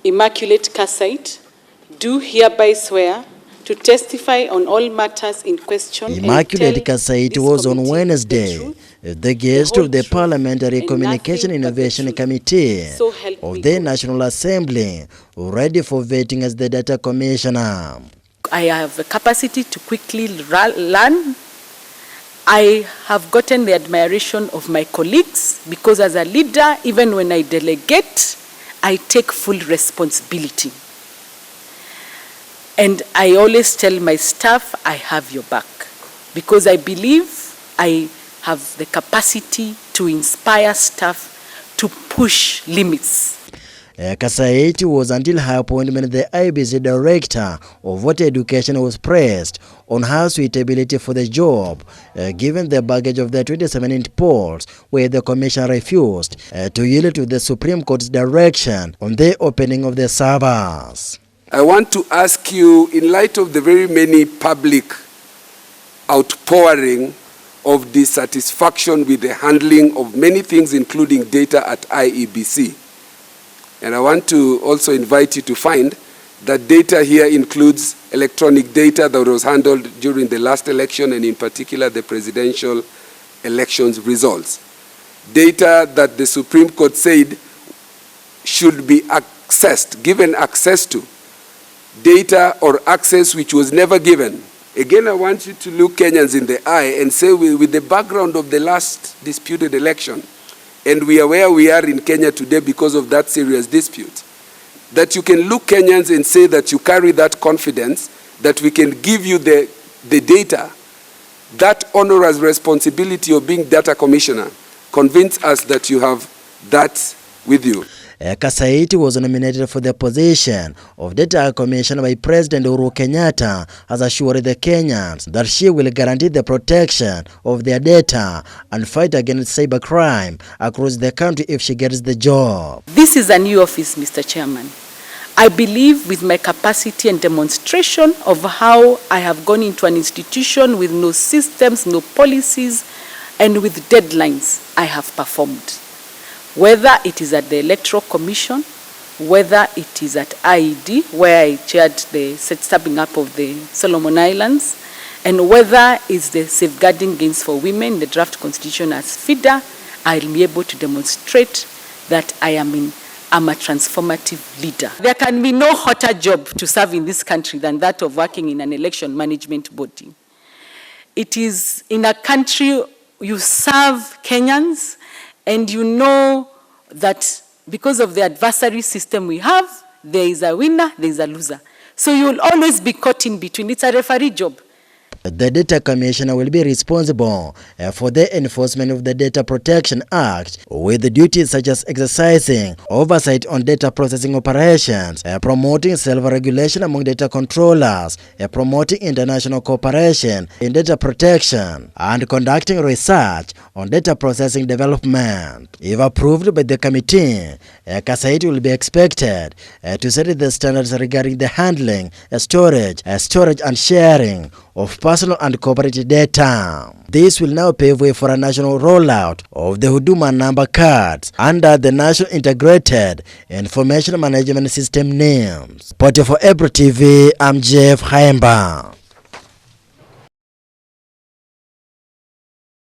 Immaculate Kasait, do hereby swear to testify on all matters in question. Immaculate Kasait was on Wednesday the guest of the Parliamentary Communication Innovation Committee of the National Assembly, ready for vetting as the Data Commissioner. I have the capacity to quickly learn. I have gotten the admiration of my colleagues because as a leader, even when I delegate, I take full responsibility. And I always tell my staff, I have your back, because I believe I have the capacity to inspire staff to push limits. Kasait was, until her appointment, the IEBC Director of Water Education, was pressed on her suitability for the job, given the baggage of the 2017 polls, where the Commission refused to yield to the Supreme Court's direction on the opening of the servers. I want to ask you, in light of the very many public outpouring of dissatisfaction with the handling of many things, including data at IEBC, and I want to also invite you to find that data here includes electronic data that was handled during the last election, and in particular the presidential elections results. Data that the Supreme Court said should be accessed, given access to. Data or access which was never given. Again, I want you to look Kenyans in the eye and say, with the background of the last disputed election, and we are where we are in Kenya today because of that serious dispute, that you can look Kenyans and say that you carry that confidence, that we can give you the data, that onerous responsibility of being data commissioner. Convince us that you have that with you. Kasait was nominated for the position of Data Commissioner by President Uhuru Kenyatta, has assured the Kenyans that she will guarantee the protection of their data and fight against cybercrime across the country if she gets the job. This is a new office, Mr. Chairman. I believe with my capacity and demonstration of how I have gone into an institution with no systems, no policies, and with deadlines, I have performed. Whether it is at the Electoral Commission, whether it is at IED, where I chaired the stepping up of the Solomon Islands, and whether it's the Safeguarding Gains for Women, the draft constitution as FIDA, I'll be able to demonstrate that I'm a transformative leader. There can be no hotter job to serve in this country than that of working in an election management body. It is in a country you serve Kenyans, and you know that because of the adversary system we have, there is a winner, there is a loser. So you will always be caught in between. It's a referee job. The Data Commissioner will be responsible for the enforcement of the Data Protection Act, with duties such as exercising oversight on data processing operations, promoting self-regulation among data controllers, promoting international cooperation in data protection, and conducting research on data processing development. If approved by the committee, Kasait will be expected to set the standards regarding the handling, storage and sharing of personal and corporate data. This will now pave way for a national rollout of the Huduma number cards under the National Integrated Information Management System NIMS. Reporting for Ebro TV, I'm Jeff Haemba.